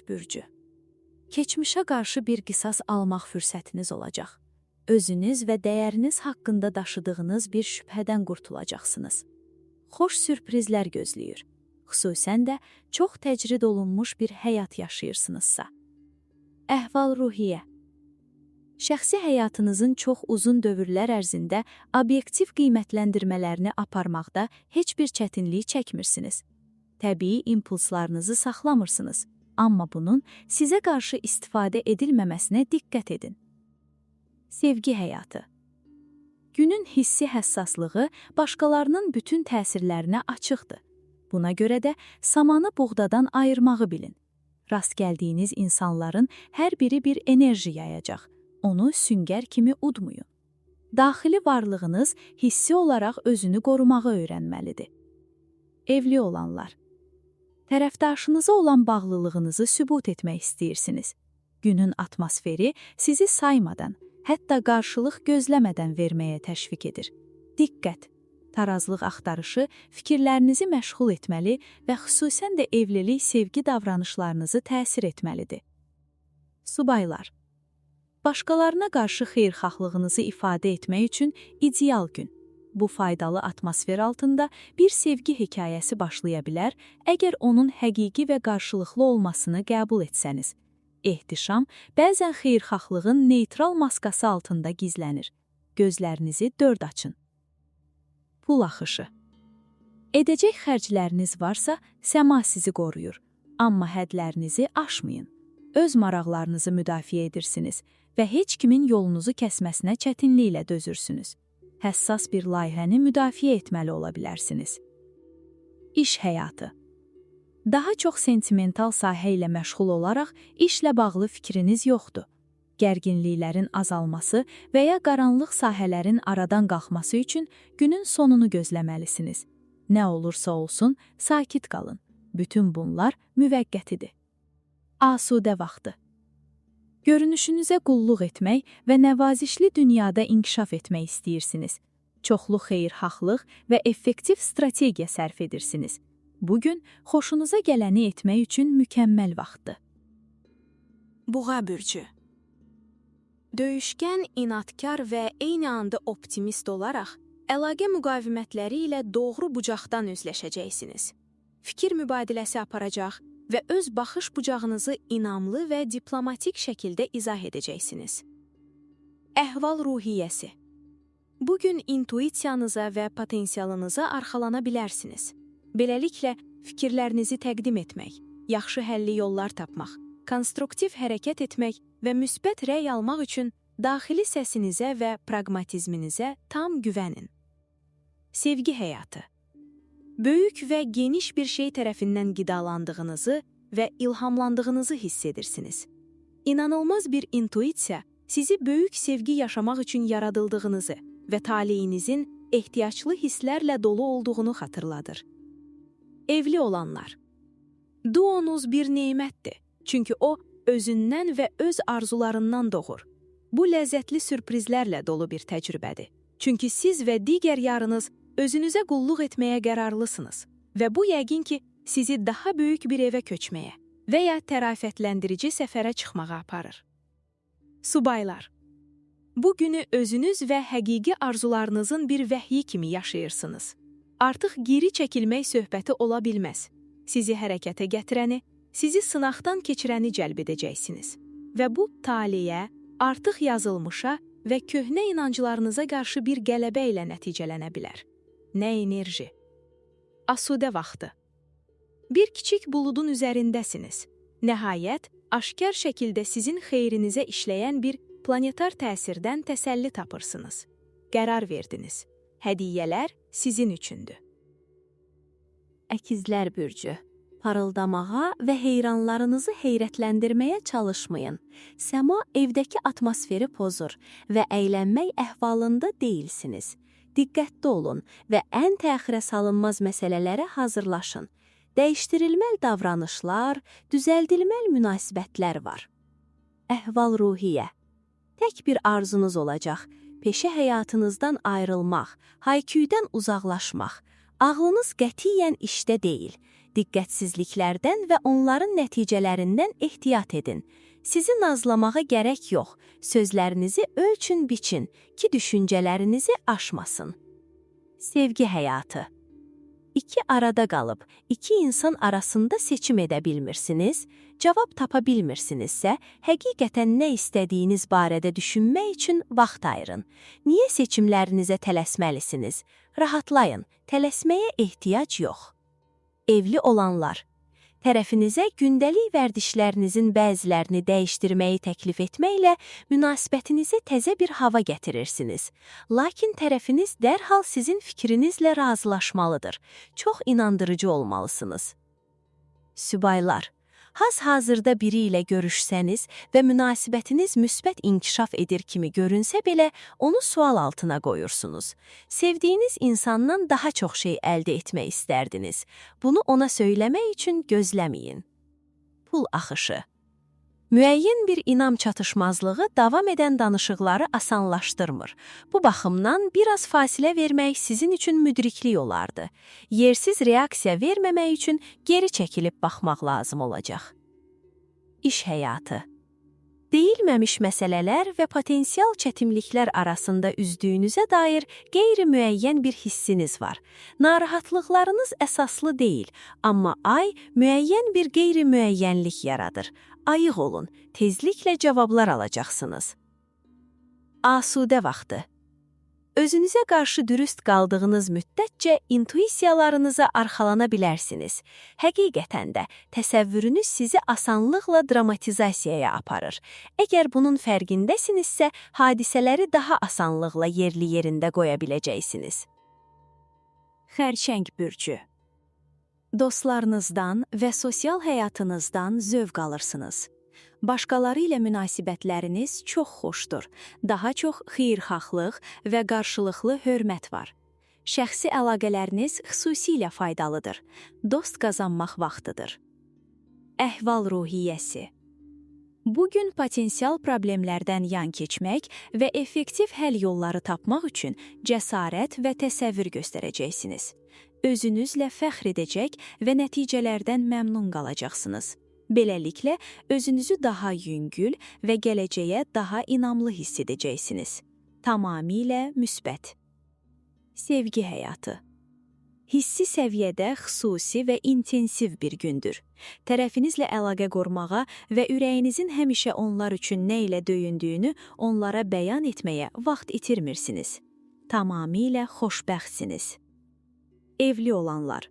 bürcü. Keçmişə qarşı bir qisas almaq fürsətiniz olacaq. Özünüz və dəyəriniz haqqında daşıdığınız bir şübhədən qurtulacaqsınız. Xoş sürprizlər gözləyir. Xüsusən də çox təcrid olunmuş bir həyat yaşayırsınızsa. Əhval-ruhiyyə. Şəxsi həyatınızın çox uzun dövrlər ərzində obyektiv qiymətləndirmələrini aparmaqda heç bir çətinlik çəkmirsiniz. Təbii impulslarınızı saxlamırsınız, amma bunun sizə qarşı istifadə edilməməsinə diqqət edin. Sevgi həyatı. Günün hissi həssaslığı başqalarının bütün təsirlərinə açıqdır. Buna görə də samanı buğdadan ayırmağı bilin. Rast gəldiyiniz insanların hər biri bir enerji yayacaq. Onu süngər kimi udmayın. Daxili varlığınız hissi olaraq özünü qorumağı öyrənməlidir. Evli olanlar. Tərəfdaşınıza olan bağlılığınızı sübut etmək istəyirsiniz. Günün atmosferi sizi saymadan, hətta qarşılıq gözləmədən verməyə təşviq edir. Diqqət! Tarazlıq axtarışı fikirlərinizi məşğul etməli və xüsusən də evlilik sevgi davranışlarınızı təsir etməlidir. Subaylar. Başqalarına qarşı xeyirxahlığınızı ifadə etmək üçün ideal gün. Bu faydalı atmosfer altında bir sevgi hekayəsi başlaya bilər, əgər onun həqiqi və qarşılıqlı olmasını qəbul etsəniz. Ehtişam bəzən xeyirxahlığın neytral maskası altında gizlənir. Gözlərinizi dörd açın. Pul axışı. Edəcək xərcləriniz varsa, səma sizi qoruyur. Amma hədlərinizi aşmayın. Öz maraqlarınızı müdafiə edirsiniz və heç kimin yolunuzu kəsməsinə çətinliklə dözürsünüz. Həssas bir layihəni müdafiə etməli ola bilərsiniz. İş həyatı. Daha çox sentimental sahə ilə məşğul olaraq işlə bağlı fikriniz yoxdur. Gərginliklərin azalması və ya qaranlıq sahələrin aradan qalxması üçün günün sonunu gözləməlisiniz. Nə olursa olsun, sakit qalın. Bütün bunlar müvəqqətidir. Asudə vaxtı. Görünüşünüzə qulluq etmək və nəvazişli dünyada inkişaf etmək istəyirsiniz. Çoxlu xeyirxahlıq və effektiv strategiya sərf edirsiniz. Bugün xoşunuza gələni etmək üçün mükəmməl vaxtdır. Buğa bürcü. Döyüşkən, inadkar və eyni anda optimist olaraq, əlaqə müqavimətləri ilə doğru bucaqdan üzləşəcəksiniz. Fikir mübadiləsi aparacaq və öz baxış bucağınızı inamlı və diplomatik şəkildə izah edəcəksiniz. Əhval-ruhiyyəsi. Bugün intuisiyanıza və potensialınıza arxalana bilərsiniz. Beləliklə, fikirlərinizi təqdim etmək, yaxşı həlli yollar tapmaq, konstruktiv hərəkət etmək və müsbət rəy almaq üçün daxili səsinizə və praqmatizminizə tam güvənin. Sevgi həyatı. Böyük və geniş bir şey tərəfindən qidalandığınızı və ilhamlandığınızı hiss edirsiniz. İnanılmaz bir intuisiya sizi böyük sevgi yaşamaq üçün yaradıldığınızı və taleyinizin ehtiyaclı hisslərlə dolu olduğunu xatırladır. Evli olanlar. Duonuz bir nemətdir, çünki o özündən və öz arzularından doğur. Bu ləzzətli sürprizlərlə dolu bir təcrübədir. Çünki siz və digər yarınız özünüzə qulluq etməyə qərarlısınız və bu yəqin ki, sizi daha böyük bir evə köçməyə və ya tərafətləndirici səfərə çıxmağa aparır. Subaylar. Bu günü özünüz və həqiqi arzularınızın bir vəhyi kimi yaşayırsınız. Artıq geri çəkilmək söhbəti ola bilməz. Sizi hərəkətə gətirəni, sizi sınaqdan keçirəni cəlb edəcəksiniz. Və bu taleyə, artıq yazılmışa və köhnə inanclarınıza qarşı bir qələbə ilə nəticələnə bilər. Nə enerji? Asudə vaxtı. Bir kiçik buludun üzərindəsiniz. Nəhayət, aşkar şəkildə sizin xeyrinizə işləyən bir planetar təsirdən təsəlli tapırsınız. Qərar verdiniz. Hədiyyələr sizin üçündür. Əkizlər bürcü. Parıldamağa və heyranlarınızı heyrətləndirməyə çalışmayın. Səma evdəki atmosferi pozur və əylənmək əhvalında deyilsiniz. Diqqətli olun və ən təxirə salınmaz məsələlərə hazırlaşın. Dəyişdirilməli davranışlar, düzəldilməli münasibətlər var. Əhval-ruhiyyə. Tək bir arzunuz olacaq. Peşə həyatınızdan ayrılmaq, hayküydən uzaqlaşmaq. Ağlınız qətiyyən işdə deyil. Diqqətsizliklərdən və onların nəticələrindən ehtiyat edin. Sizi nazlamağa gərək yox, sözlərinizi ölçün biçin ki, düşüncələrinizi aşmasın. Sevgi həyatı. İki arada qalıb, iki insan arasında seçim edə bilmirsiniz, cavab tapa bilmirsinizsə, həqiqətən nə istədiyiniz barədə düşünmək üçün vaxt ayırın. Niyə seçimlərinizə tələsməlisiniz? Rahatlayın, tələsməyə ehtiyac yox. Evli olanlar. Tərəfinizə gündəlik vərdişlərinizin bəzilərini dəyişdirməyi təklif etməklə münasibətinizi təzə bir hava gətirirsiniz. Lakin tərəfiniz dərhal sizin fikrinizlə razılaşmalıdır. Çox inandırıcı olmalısınız. Sübaylar. Haz-hazırda biri ilə görüşsəniz və münasibətiniz müsbət inkişaf edir kimi görünsə belə, onu sual altına qoyursunuz. Sevdiyiniz insandan daha çox şey əldə etmək istərdiniz. Bunu ona söyləmək üçün gözləməyin. Pul axışı. Müəyyən bir inam çatışmazlığı davam edən danışıqları asanlaşdırmır. Bu baxımdan biraz fasilə vermək sizin üçün müdriklik olardı. Yersiz reaksiya verməmək üçün geri çəkilib baxmaq lazım olacaq. İş həyatı. Deyilməmiş məsələlər və potensial çətinliklər arasında üzdüyünüzə dair qeyri-müəyyən bir hissiniz var. Narahatlıqlarınız əsaslı deyil, amma ay müəyyən bir qeyri-müəyyənlik yaradır. Ayıq olun, tezliklə cavablar alacaqsınız. Asudə vaxtı. Özünüzə qarşı dürüst qaldığınız müddətcə intuisiyalarınıza arxalana bilərsiniz. Həqiqətən də təsəvvürünüz sizi asanlıqla dramatizasiyaya aparır. Əgər bunun fərqindəsinizsə, hadisələri daha asanlıqla yerli yerində qoya biləcəksiniz. Xərçəng bürcü. Dostlarınızdan və sosial həyatınızdan zövq alırsınız. Başqaları ilə münasibətləriniz çox xoşdur. Daha çox xeyirxahlıq və qarşılıqlı hörmət var. Şəxsi əlaqələriniz xüsusilə faydalıdır. Dost qazanmaq vaxtıdır. Əhval-ruhiyyəsi. Bugün potensial problemlərdən yan keçmək və effektiv həll yolları tapmaq üçün cəsarət və təsəvvür göstərəcəksiniz. Özünüzlə fəxr edəcək və nəticələrdən məmnun qalacaqsınız. Beləliklə, özünüzü daha yüngül və gələcəyə daha inamlı hiss edəcəksiniz. Tamamilə müsbət. Sevgi həyatı. Hissi səviyyədə xüsusi və intensiv bir gündür. Tərəfinizlə əlaqə qurmağa və ürəyinizin həmişə onlar üçün nə ilə döyündüyünü onlara bəyan etməyə vaxt itirmirsiniz. Tamamilə xoşbəxtsiniz. Evli olanlar.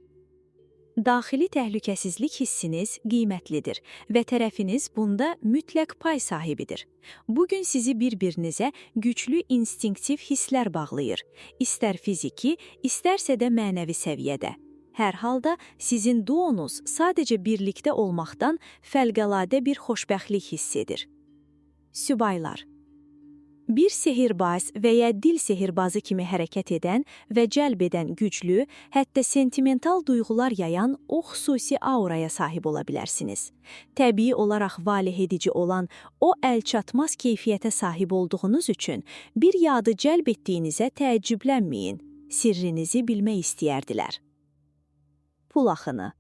Daxili təhlükəsizlik hissiniz qiymətlidir və tərəfiniz bunda mütləq pay sahibidir. Bugün sizi bir-birinizə güclü instinktiv hisslər bağlayır. İstər fiziki, istərsə də mənəvi səviyyədə. Hər halda sizin duonuz sadəcə birlikdə olmaqdan fəlqəladə bir xoşbəxtlik hiss edir. Sübaylar. Bir sehirbaz və ya dil sehirbazı kimi hərəkət edən və cəlb edən güclü, hətta sentimental duyğular yayan o xüsusi auraya sahib ola bilərsiniz. Təbii olaraq valeh edici olan o əlçatmaz keyfiyyətə sahib olduğunuz üçün bir yadı cəlb etdiyinizə təəccüblənməyin, sirrinizi bilmək istəyərdilər. Pul axını.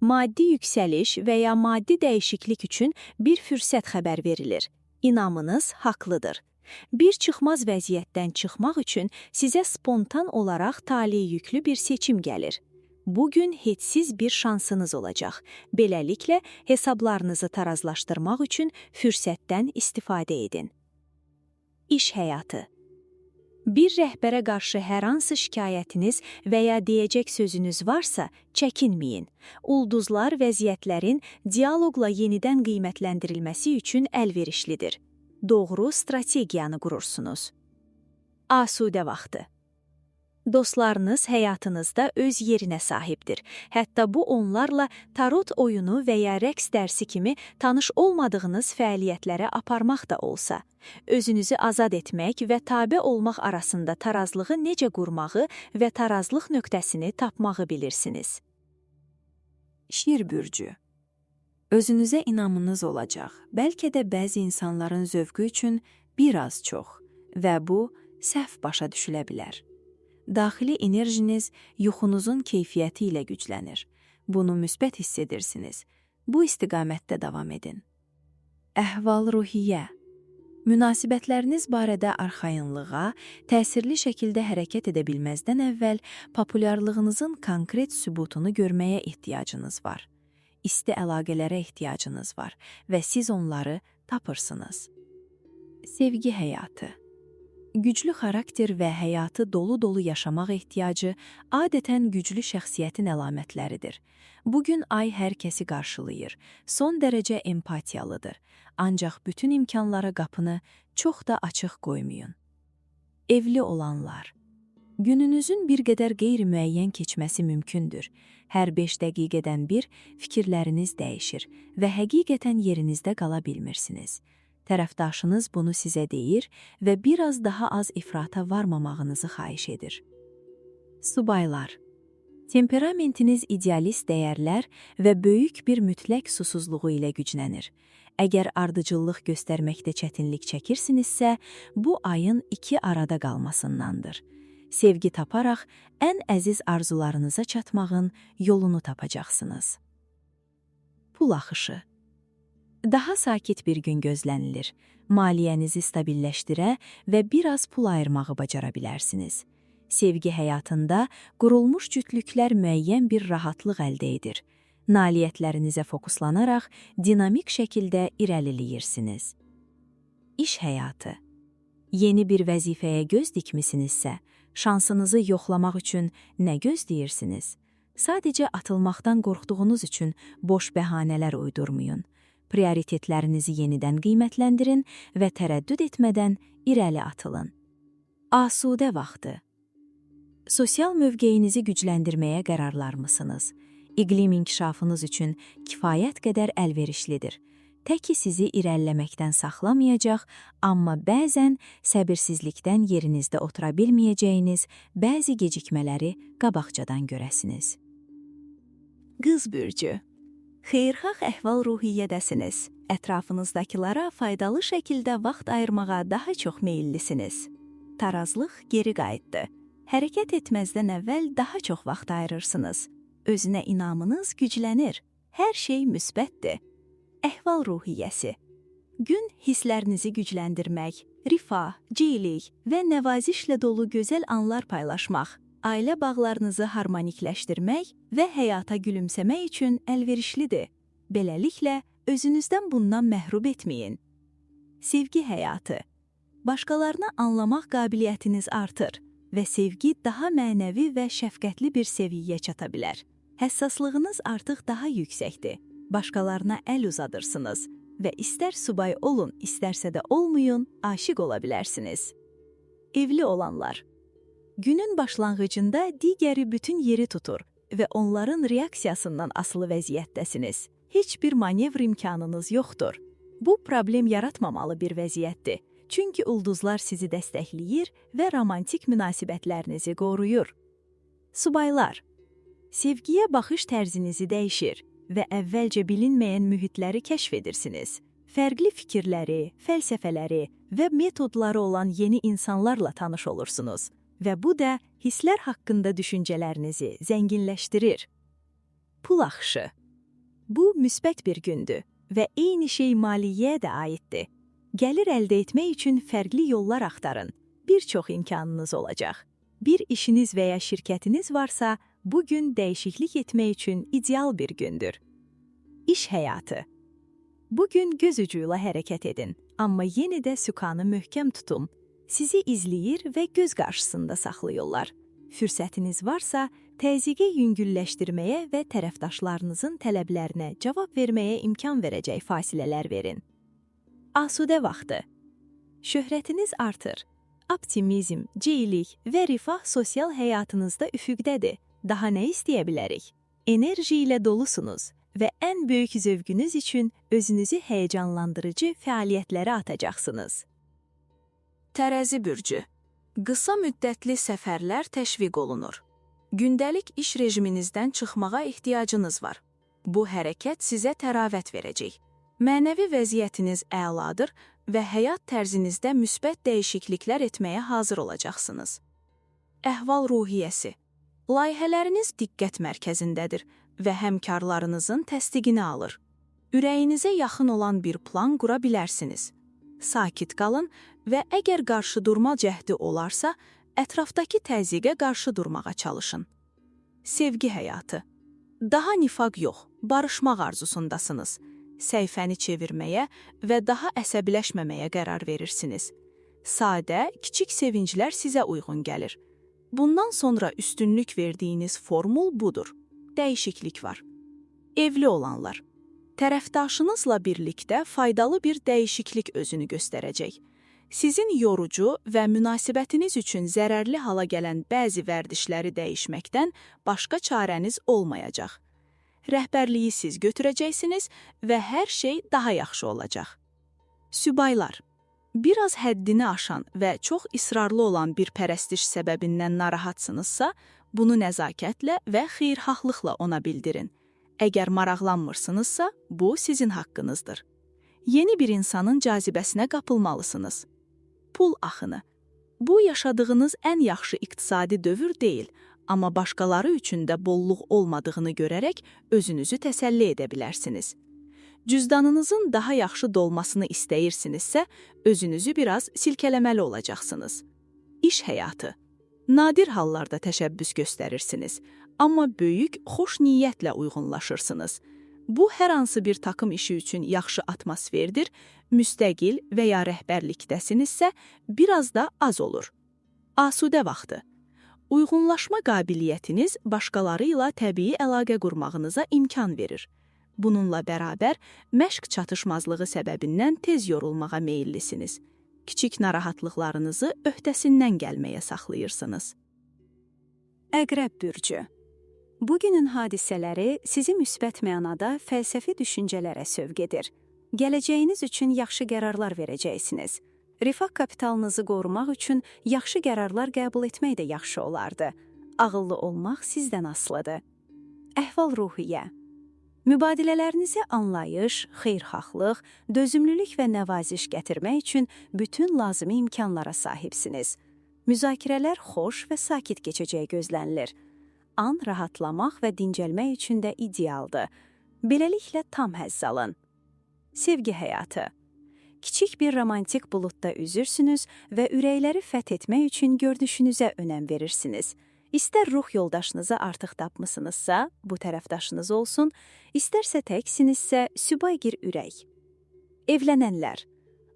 Maddi yüksəliş və ya maddi dəyişiklik üçün bir fürsət xəbər verilir. İnamınız haqlıdır. Bir çıxmaz vəziyyətdən çıxmaq üçün sizə spontan olaraq talih yüklü bir seçim gəlir. Bugün hədsiz bir şansınız olacaq. Beləliklə, hesablarınızı tarazlaşdırmaq üçün fürsətdən istifadə edin. İş həyatı. Bir rəhbərə qarşı hər hansı şikayətiniz və ya deyəcək sözünüz varsa, çəkinməyin. Ulduzlar vəziyyətlərin dialoqla yenidən qiymətləndirilməsi üçün əlverişlidir. Doğru strategiyanı qurursunuz. Asudə vaxtı. Dostlarınız həyatınızda öz yerinə sahibdir. Hətta bu onlarla tarot oyunu və ya rəqs dərsi kimi tanış olmadığınız fəaliyyətlərə aparmaq da olsa. Özünüzü azad etmək və tabe olmaq arasında tarazlığı necə qurmağı və tarazlıq nöqtəsini tapmağı bilirsiniz. Şir bürcü. Özünüzə inamınız olacaq. Bəlkə də bəzi insanların zövqü üçün biraz çox və bu səhv başa düşülə bilər. Daxili enerjiniz yuxunuzun keyfiyyəti ilə güclənir. Bunu müsbət hiss edirsiniz. Bu istiqamətdə davam edin. Əhval-ruhiyyə. Münasibətləriniz barədə arxayınlığa, təsirli şəkildə hərəkət edə bilməzdən əvvəl populyarlığınızın konkret sübutunu görməyə ehtiyacınız var. İsti əlaqələrə ehtiyacınız var və siz onları tapırsınız. Sevgi həyatı. Güclü xarakter və həyatı dolu-dolu yaşamaq ehtiyacı adətən güclü şəxsiyyətin əlamətləridir. Bugün ay hər kəsi qarşılayır, son dərəcə empatiyalıdır. Ancaq bütün imkanlara qapını çox da açıq qoymayın. Evli olanlar. Gününüzün bir qədər qeyri-müəyyən keçməsi mümkündür. Hər 5 dəqiqədən bir fikirləriniz dəyişir və həqiqətən yerinizdə qala bilmirsiniz. Tərəfdaşınız bunu sizə deyir və biraz daha az ifrata varmamağınızı xahiş edir. Subaylar. Temperamentiniz idealist dəyərlər və böyük bir mütləq susuzluğu ilə güclənir. Əgər ardıcıllıq göstərməkdə çətinlik çəkirsinizsə, bu ayın 2 arada qalmasındandır. Sevgi taparaq ən əziz arzularınıza çatmağın yolunu tapacaqsınız. Pul axışı. Daha sakit bir gün gözlənilir. Maliyyənizi stabilləşdirə və biraz pul ayırmağı bacara bilərsiniz. Sevgi həyatında qurulmuş cütlüklər müəyyən bir rahatlıq əldə edir. Nailiyyətlərinizə fokuslanaraq dinamik şəkildə irəliləyirsiniz. İş həyatı. Yeni bir vəzifəyə göz dikmisinizsə, şansınızı yoxlamaq üçün nə gözləyirsiniz? Sadəcə atılmaqdan qorxduğunuz üçün boş bəhanələr uydurmayın. Prioritetlərinizi yenidən qiymətləndirin və tərəddüd etmədən irəli atılın. Asudə vaxtı. Sosial mövqeyinizi gücləndirməyə qərarlarmısınız? İqlim inkişafınız üçün kifayət qədər əlverişlidir. Tək ki sizi irəliləməkdən saxlamayacaq, amma bəzən səbirsizlikdən yerinizdə otura bilməyəcəyiniz bəzi gecikmələri qabaqcadan görəsiniz. Qız bürcü. Xeyirxah əhval-ruhiyyədəsiniz. Ətrafınızdakılara faydalı şəkildə vaxt ayırmağa daha çox meyillisiniz. Tarazlıq geri qayıtdı. Hərəkət etməzdən əvvəl daha çox vaxt ayırırsınız. Özünə inamınız güclənir. Hər şey müsbətdir. Əhval-ruhiyyəsi. Gün hisslərinizi gücləndirmək, rifah, ciylik və nəvazişlə dolu gözəl anlar paylaşmaq, ailə bağlarınızı harmonikləşdirmək və həyata gülümsəmək üçün əlverişlidir. Beləliklə, özünüzdən bundan məhrub etməyin. Sevgi həyatı. Başqalarını anlamaq qabiliyyətiniz artır və sevgi daha mənəvi və şəfqətli bir səviyyəyə çata bilər. Həssaslığınız artıq daha yüksəkdir. Başqalarına əl uzadırsınız və istər subay olun, istərsə də olmayın, aşiq ola bilərsiniz. Evli olanlar. Günün başlanğıcında digəri bütün yeri tutur və onların reaksiyasından asılı vəziyyətdəsiniz. Heç bir manevr imkanınız yoxdur. Bu, problem yaratmamalı bir vəziyyətdir. Çünki ulduzlar sizi dəstəkləyir və romantik münasibətlərinizi qoruyur. Subaylar. Sevgiyə baxış tərzinizi dəyişir və əvvəlcə bilinməyən mühitləri kəşf edirsiniz. Fərqli fikirləri, fəlsəfələri və metodları olan yeni insanlarla tanış olursunuz və bu da hisslər haqqında düşüncələrinizi zənginləşdirir. Pul axışı. Bu, müsbət bir gündür və eyni şey maliyyəyə də aiddir. Gəlir əldə etmək üçün fərqli yollar axtarın. Bir çox imkanınız olacaq. Bir işiniz və ya şirkətiniz varsa, bu gün dəyişiklik etmək üçün ideal bir gündür. İş həyatı. Bugün göz ucuyla hərəkət edin, amma yenə də sükanı möhkəm tutun. Sizi izləyir və göz qarşısında saxlayırlar. Fürsətiniz varsa, təzyiqi yüngülləşdirməyə və tərəfdaşlarınızın tələblərinə cavab verməyə imkan verəcək fasilələr verin. Asudə vaxtı. Şöhrətiniz artır. Optimizm, ceylik və rifah sosial həyatınızda üfüqdədir. Daha nə istəyə bilərik? Enerji ilə dolusunuz və ən böyük zövqünüz üçün özünüzü həyəcanlandırıcı fəaliyyətlərə atacaqsınız. Tərəzi bürcü. Qısa müddətli səfərlər təşviq olunur. Gündəlik iş rejiminizdən çıxmağa ehtiyacınız var. Bu hərəkət sizə təravət verəcək. Mənəvi vəziyyətiniz əladır və həyat tərzinizdə müsbət dəyişikliklər etməyə hazır olacaqsınız. Əhval-ruhiyyəsi. Layihələriniz diqqət mərkəzindədir və həmkarlarınızın təsdiqini alır. Ürəyinizə yaxın olan bir plan qura bilərsiniz. Sakit qalın və əgər qarşıdurma cəhdi olarsa, ətrafdakı təzyiqə qarşı durmağa çalışın. Sevgi həyatı. Daha nifaq yox, barışmaq arzusundasınız. Səhifəni çevirməyə və daha əsəbiləşməməyə qərar verirsiniz. Sadə, kiçik sevinclər sizə uyğun gəlir. Bundan sonra üstünlük verdiyiniz formul budur. Dəyişiklik var. Evli olanlar. Tərəfdaşınızla birlikdə faydalı bir dəyişiklik özünü göstərəcək. Sizin yorucu və münasibətiniz üçün zərərli hala gələn bəzi vərdişləri dəyişməkdən başqa çarəniz olmayacaq. Rəhbərliyi siz götürəcəksiniz və hər şey daha yaxşı olacaq. Sübaylar. Biraz həddini aşan və çox israrlı olan bir pərəstiş səbəbindən narahatsınızsa, bunu nəzakətlə və xeyirxahlıqla ona bildirin. Əgər maraqlanmırsınızsa, bu sizin haqqınızdır. Yeni bir insanın cazibəsinə qapılmalısınız. Pul axını. Bu, yaşadığınız ən yaxşı iqtisadi dövr deyil, amma başqaları üçün də bolluq olmadığını görərək özünüzü təsəlli edə bilərsiniz. Cüzdanınızın daha yaxşı dolmasını istəyirsinizsə, özünüzü biraz silkələməli olacaqsınız. İş həyatı. Nadir hallarda təşəbbüs göstərirsiniz, amma böyük, xoş niyyətlə uyğunlaşırsınız. Bu, hər hansı bir takım işi üçün yaxşı atmosferdir, müstəqil və ya rəhbərlikdəsinizsə, biraz da az olur. Asudə vaxtı. Uyğunlaşma qabiliyyətiniz başqaları ilə təbii əlaqə qurmağınıza imkan verir. Bununla bərabər, məşq çatışmazlığı səbəbindən tez yorulmağa meyillisiniz. Kiçik narahatlıqlarınızı öhdəsindən gəlməyə saxlayırsınız. Əqrəb bürcü. Bugünün hadisələri sizi müsbət mənada fəlsəfi düşüncələrə sövq edir. Gələcəyiniz üçün yaxşı qərarlar verəcəksiniz. Rifah kapitalınızı qorumaq üçün yaxşı qərarlar qəbul etmək də yaxşı olardı. Ağıllı olmaq sizdən asılıdır. Əhval-ruhiyyə. Mübadilələrinizi anlayış, xeyirxahlıq, dözümlülük və nəvaziş gətirmək üçün bütün lazımi imkanlara sahibsiniz. Müzakirələr xoş və sakit keçəcəyi gözlənilir. An rahatlamaq və dincəlmək üçün də idealdır. Beləliklə tam həzz alın. Sevgi həyatı. Kiçik bir romantik buludda üzürsünüz və ürəkləri fəth etmək üçün görünüşünüzə önəm verirsiniz. İstər ruh yoldaşınızı artıq tapmısınızsa, bu tərəfdaşınız olsun, istərsə təksinizsə, sübaygir ürək. Evlənənlər.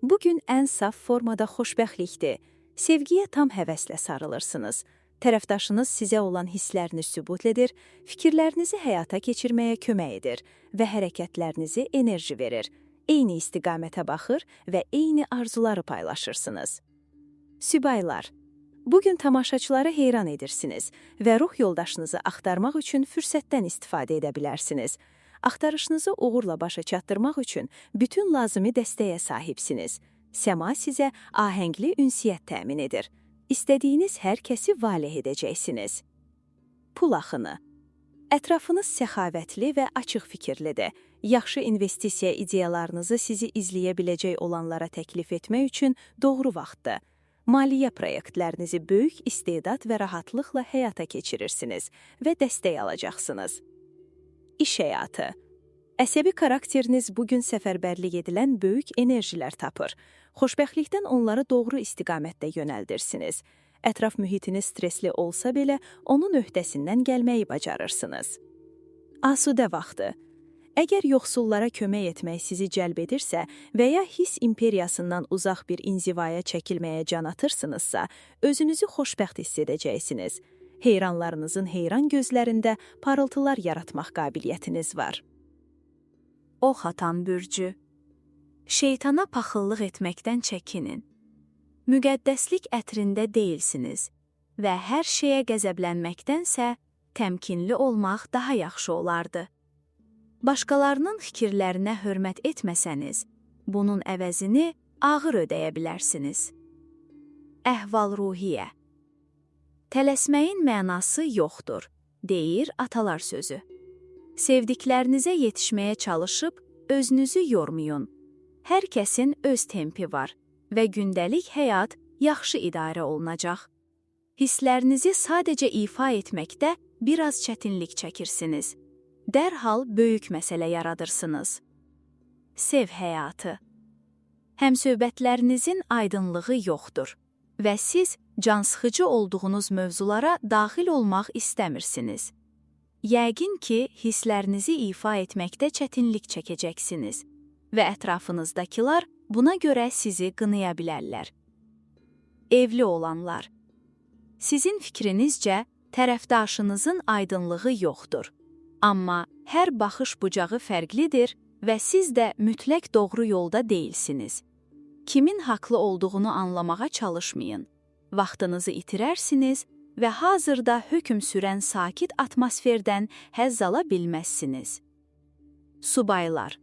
Bugün ən saf formada xoşbəxtlikdir. Sevgiyə tam həvəslə sarılırsınız. Tərəfdaşınız sizə olan hisslərini sübut edir, fikirlərinizi həyata keçirməyə kömək edir və hərəkətlərinizi enerji verir. Eyni istiqamətə baxır və eyni arzuları paylaşırsınız. Sübaylar. Bugün tamaşaçıları heyran edirsiniz və ruh yoldaşınızı axtarmaq üçün fürsətdən istifadə edə bilərsiniz. Axtarışınızı uğurla başa çatdırmaq üçün bütün lazımi dəstəyə sahibsiniz. Səma sizə ahəngli ünsiyyət təmin edir. İstədiyiniz hər kəsi valeh edəcəksiniz. Pul axını. Ətrafınız səxavətli və açıq fikirlidir. Yaxşı investisiya ideyalarınızı sizi izləyə biləcək olanlara təklif etmək üçün doğru vaxtdır. Maliyyə proyektlərinizi böyük istedad və rahatlıqla həyata keçirirsiniz və dəstək alacaqsınız. İş həyatı. Əsəbi karakteriniz bugün səfərbərlik edilən böyük enerjilər tapır. Xoşbəxtlikdən onları doğru istiqamətdə yönəldirsiniz. Ətraf mühitiniz stresli olsa belə, onun öhdəsindən gəlməyi bacarırsınız. Asudə vaxtı. Əgər yoxsullara kömək etmək sizi cəlb edirsə və ya hiss imperiyasından uzaq bir inzivaya çəkilməyə can atırsınızsa, özünüzü xoşbəxt hiss edəcəksiniz. Heyranlarınızın heyran gözlərində parıltılar yaratmaq qabiliyyətiniz var. Ox atan bürcü. Şeytana paxıllıq etməkdən çəkinin. Müqəddəslik ətrində deyilsiniz və hər şeyə qəzəblənməkdənsə təmkinli olmaq daha yaxşı olardı. Başqalarının fikirlərinə hörmət etməsəniz, bunun əvəzini ağır ödəyə bilərsiniz. Əhval-ruhiyyə. Tələsməyin mənası yoxdur, deyir atalar sözü. Sevdiklərinizə yetişməyə çalışıb, özünüzü yormayın. Hər kəsin öz tempi var və gündəlik həyat yaxşı idarə olunacaq. Hisslərinizi sadəcə ifa etməkdə biraz çətinlik çəkirsiniz. dərhal böyük məsələ yaradırsınız. Sev həyatı. Həmsöhbətlərinizin aydınlığı yoxdur və siz cansıxıcı olduğunuz mövzulara daxil olmaq istəmirsiniz. Yəqin ki, hisslərinizi ifa etməkdə çətinlik çəkəcəksiniz və ətrafınızdakılar buna görə sizi qınaya bilərlər. Evli olanlar. Sizin fikrinizcə, tərəfdaşınızın aydınlığı yoxdur. Amma hər baxış bucağı fərqlidir və siz də mütləq doğru yolda deyilsiniz. Kimin haqlı olduğunu anlamağa çalışmayın. Vaxtınızı itirərsiniz və hazırda hökm sürən sakit atmosferdən həzz ala bilməzsiniz. Subaylar.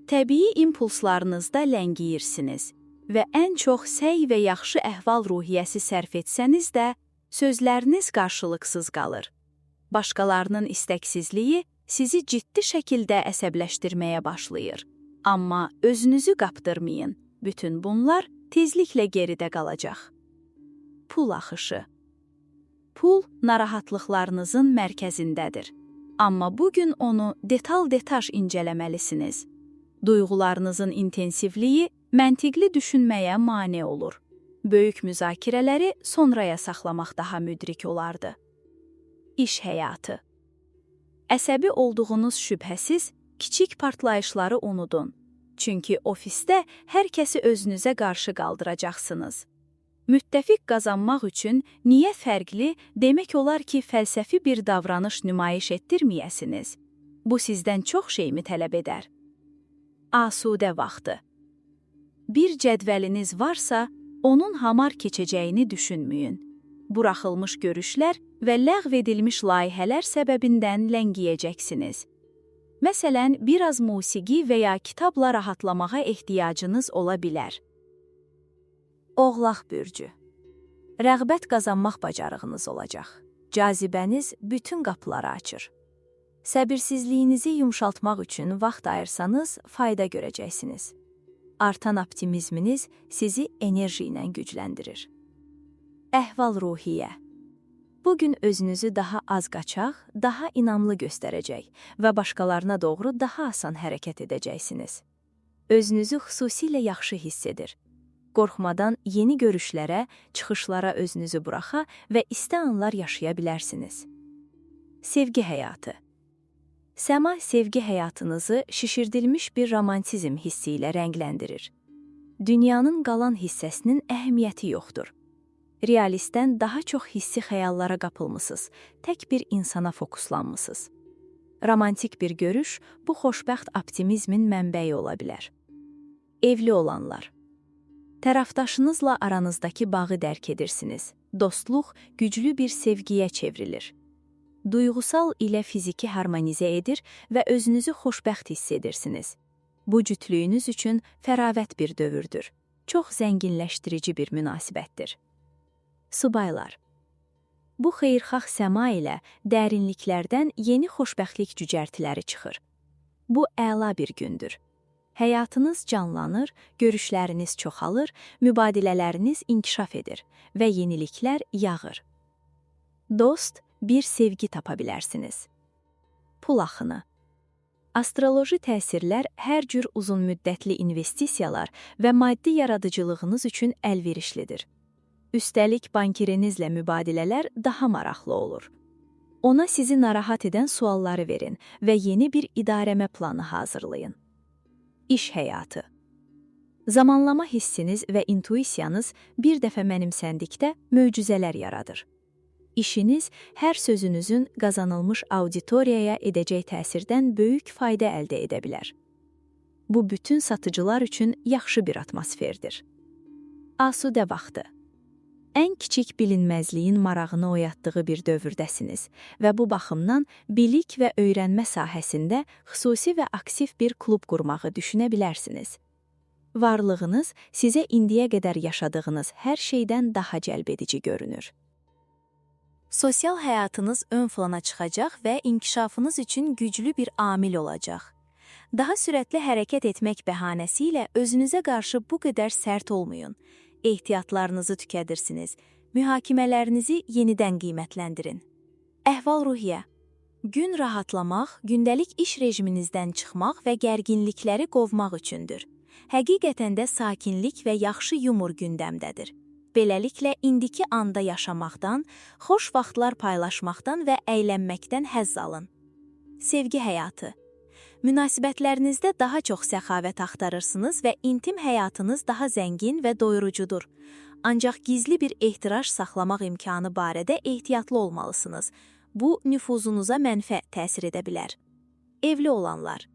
Təbii impulslarınızda ləngiyirsiniz və ən çox səy və yaxşı əhval-ruhiyyəsi sərf etsəniz də, sözləriniz qarşılıqsız qalır. Başqalarının istəksizliyi sizi ciddi şəkildə əsəbləşdirməyə başlayır. Amma özünüzü qapdırmayın. Bütün bunlar tezliklə geridə qalacaq. Pul axışı. Pul narahatlıqlarınızın mərkəzindədir. Amma bugün onu detal-detaş incələməlisiniz. Duyğularınızın intensivliyi məntiqli düşünməyə mane olur. Böyük müzakirələri sonraya saxlamaq daha müdrik olardı. İş həyatı. Əsəbi olduğunuz şübhəsiz, kiçik partlayışları unudun. Çünki ofisdə hər kəsi özünüzə qarşı qaldıracaqsınız. Müttəfiq qazanmaq üçün niyə fərqli, demək olar ki, fəlsəfi bir davranış nümayiş etdirməyəsiniz. Bu sizdən çox şeymi tələb edər? Asudə vaxtı. Bir cədvəliniz varsa, onun hamar keçəcəyini düşünməyin. Buraxılmış görüşlər və ləğv edilmiş layihələr səbəbindən ləngiyəcəksiniz. Məsələn, biraz musiqi və ya kitabla rahatlamağa ehtiyacınız ola bilər. Oğlaq bürcü. Rəğbət qazanmaq bacarığınız olacaq. Cazibəniz bütün qapıları açır. Səbirsizliyinizi yumşaltmaq üçün vaxt ayırsanız, fayda görəcəksiniz. Artan optimizminiz sizi enerji ilə gücləndirir. Əhval-ruhiyyə. Bugün özünüzü daha az qaçaq, daha inamlı göstərəcək və başqalarına doğru daha asan hərəkət edəcəksiniz. Özünüzü xüsusilə yaxşı hiss edir. Qorxmadan yeni görüşlərə, çıxışlara özünüzü buraxa və istə anlar yaşaya bilərsiniz. Sevgi həyatı. Səma sevgi həyatınızı şişirdilmiş bir romantizm hissi ilə rəngləndirir. Dünyanın qalan hissəsinin əhəmiyyəti yoxdur. Realistdən daha çox hissi xəyallara qapılmısınız, tək bir insana fokuslanmısınız. Romantik bir görüş bu xoşbəxt optimizmin mənbəyi ola bilər. Evli olanlar. Tərəfdaşınızla aranızdakı bağı dərk edirsiniz. Dostluq güclü bir sevgiyə çevrilir. Duyğusal ilə fiziki harmonizə edir və özünüzü xoşbəxt hiss edirsiniz. Bu cütlüyünüz üçün fəravət bir dövrdür. Çox zənginləşdirici bir münasibətdir. Subaylar. Bu xeyirxah səma ilə dərinliklərdən yeni xoşbəxtlik cücərtiləri çıxır. Bu əla bir gündür. Həyatınız canlanır, görüşləriniz çoxalır, mübadilələriniz inkişaf edir və yeniliklər yağır. Dost, bir sevgi tapa bilərsiniz. Pul axını. Astroloji təsirlər hər cür uzunmüddətli investisiyalar və maddi yaradıcılığınız üçün əlverişlidir. Üstəlik, bankirinizlə mübadilələr daha maraqlı olur. Ona sizi narahat edən sualları verin və yeni bir idarəmə planı hazırlayın. İş həyatı. Zamanlama hissiniz və intuisiyanız bir dəfə mənimsəndikdə möcüzələr yaradır. İşiniz hər sözünüzün qazanılmış auditoriyaya edəcək təsirdən böyük fayda əldə edə bilər. Bu, bütün satıcılar üçün yaxşı bir atmosferdir. Asudə vaxtı. Ən kiçik bilinməzliyin marağını oyatdığı bir dövrdəsiniz və bu baxımdan bilik və öyrənmə sahəsində xüsusi və aktiv bir klub qurmağı düşünə bilərsiniz. Varlığınız sizə indiyə qədər yaşadığınız hər şeydən daha cəlbedici görünür. Sosial həyatınız ön plana çıxacaq və inkişafınız üçün güclü bir amil olacaq. Daha sürətli hərəkət etmək bəhanəsi ilə özünüzə qarşı bu qədər sərt olmayın. Ehtiyatlarınızı tükədirsiniz. Mühakimələrinizi yenidən qiymətləndirin. Əhval-ruhiyyə. Gün rahatlamaq, gündəlik iş rejiminizdən çıxmaq və gərginlikləri qovmaq üçündür. Həqiqətən də sakinlik və yaxşı yumor gündəmdədir. Beləliklə, indiki anda yaşamaqdan, xoş vaxtlar paylaşmaqdan və əylənməkdən həzz alın. Sevgi həyatı. Münasibətlərinizdə daha çox səxavət axtarırsınız və intim həyatınız daha zəngin və doyurucudur. Ancaq gizli bir ehtiraj saxlamaq imkanı barədə ehtiyatlı olmalısınız. Bu, nüfuzunuza mənfi təsir edə bilər. Evli olanlar.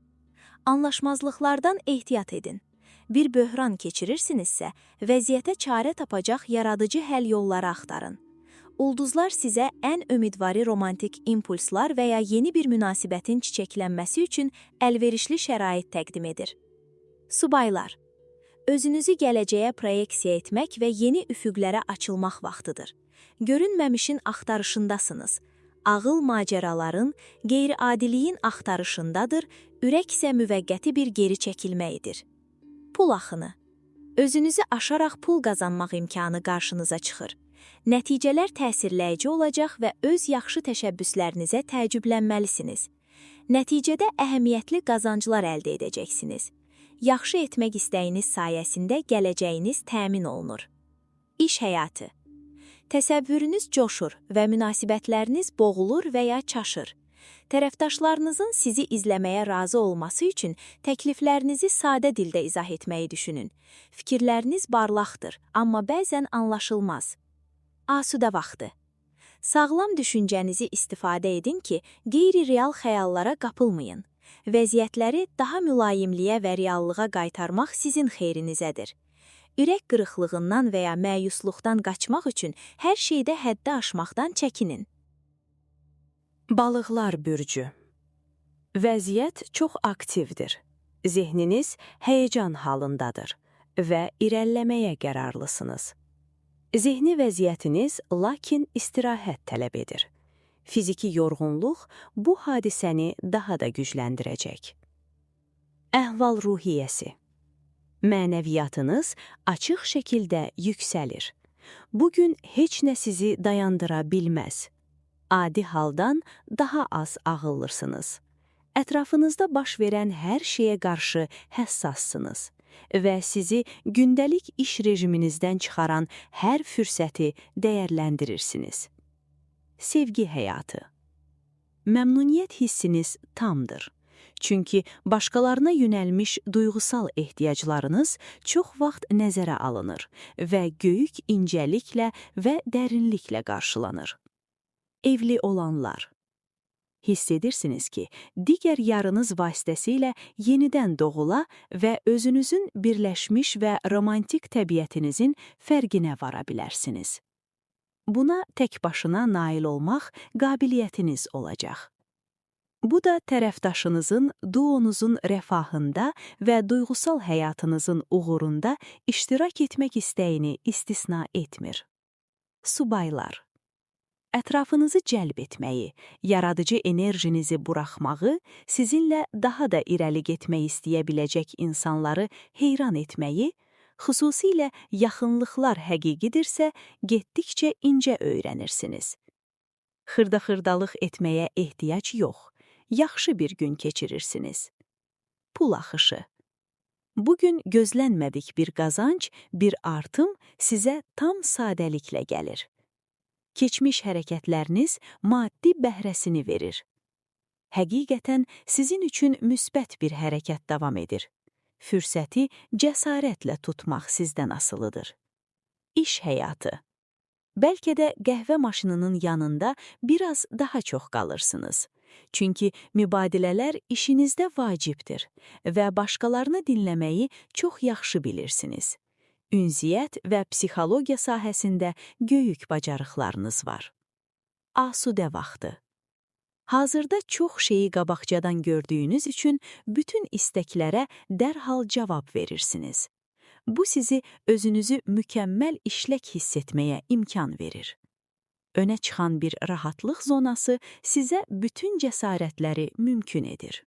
Anlaşmazlıqlardan ehtiyat edin. Bir böhran keçirirsinizsə, vəziyyətə çarə tapacaq yaradıcı həll yolları axtarın. Ulduzlar sizə ən ümidvari romantik impulslar və ya yeni bir münasibətin çiçəklənməsi üçün əlverişli şərait təqdim edir. Subaylar. Özünüzü gələcəyə proyeksiya etmək və yeni üfüqlərə açılmaq vaxtıdır. Görünməmişin axtarışındasınız. Ağıl macəraların, qeyri-adiliyin axtarışındadır, ürək isə müvəqqəti bir geri çəkilmə edir. Pul axını. Özünüzü aşaraq pul qazanmaq imkanı qarşınıza çıxır. Nəticələr təsirləyici olacaq və öz yaxşı təşəbbüslərinizə təəccüblənməlisiniz. Nəticədə əhəmiyyətli qazanclar əldə edəcəksiniz. Yaxşı etmək istəyiniz sayəsində gələcəyiniz təmin olunur. İş həyatı. Təsəvvürünüz coşur və münasibətləriniz boğulur və ya çaşır. Tərəfdaşlarınızın sizi izləməyə razı olması üçün təkliflərinizi sadə dildə izah etməyi düşünün. Fikirləriniz parlaqdır, amma bəzən anlaşılmaz. Asudə vaxtı. Sağlam düşüncənizi istifadə edin ki, qeyri-real xəyallara qapılmayın. Vəziyyətləri daha mülayimliyə və reallığa qaytarmaq sizin xeyrinizədir. Ürək qırıqlığından və ya məyusluqdan qaçmaq üçün hər şeydə həddi aşmaqdan çəkinin. Balıqlar bürcü. Vəziyyət çox aktivdir. Zehniniz həyəcan halındadır və irəliləməyə qərarlısınız. Zehni vəziyyətiniz lakin istirahət tələb edir. Fiziki yorğunluq bu hadisəni daha da gücləndirəcək. Əhval-ruhiyyəsi. Mənəviyyatınız açıq şəkildə yüksəlir. Bugün heç nə sizi dayandıra bilməz. Adi haldan daha az ağıllırsınız. Ətrafınızda baş verən hər şeyə qarşı həssassınız və sizi gündəlik iş rejiminizdən çıxaran hər fürsəti dəyərləndirirsiniz. Sevgi həyatı. Məmnuniyyət hissiniz tamdır. Çünki başqalarına yönəlmiş duyğusal ehtiyaclarınız çox vaxt nəzərə alınır və böyük incəliklə və dərinliklə qarşılanır. Evli olanlar. Hiss edirsiniz ki, digər yarınız vasitəsilə yenidən doğula və özünüzün birləşmiş və romantik təbiətinizin fərqinə vara bilərsiniz. Buna tək başına nail olmaq qabiliyyətiniz olacaq. Bu da tərəfdaşınızın, duonuzun rəfahında və duyğusal həyatınızın uğurunda iştirak etmək istəyini istisna etmir. Subaylar. Ətrafınızı cəlb etməyi, yaradıcı enerjinizi buraxmağı, sizinlə daha da irəli getmək istəyə biləcək insanları heyran etməyi, xüsusilə yaxınlıqlar həqiqidirsə, getdikcə incə öyrənirsiniz. Xırda-xırdalıq etməyə ehtiyac yox. Yaxşı bir gün keçirirsiniz. Pul axışı. Bugün gözlənmədik bir qazanc, bir artım sizə tam sadəliklə gəlir. Keçmiş hərəkətləriniz maddi bəhrəsini verir. Həqiqətən sizin üçün müsbət bir hərəkət davam edir. Fürsəti cəsarətlə tutmaq sizdən asılıdır. İş həyatı. Bəlkə də qəhvə maşınının yanında biraz daha çox qalırsınız. Çünki mübadilələr işinizdə vacibdir və başqalarını dinləməyi çox yaxşı bilirsiniz. Ünsiyyət və psixologiya sahəsində böyük bacarıqlarınız var. Asudə vaxtı. Hazırda çox şeyi qabaqcadan gördüyünüz üçün bütün istəklərə dərhal cavab verirsiniz. Bu sizi özünüzü mükəmməl işlək hiss etməyə imkan verir. Önə çıxan bir rahatlıq zonası sizə bütün cəsarətləri mümkün edir.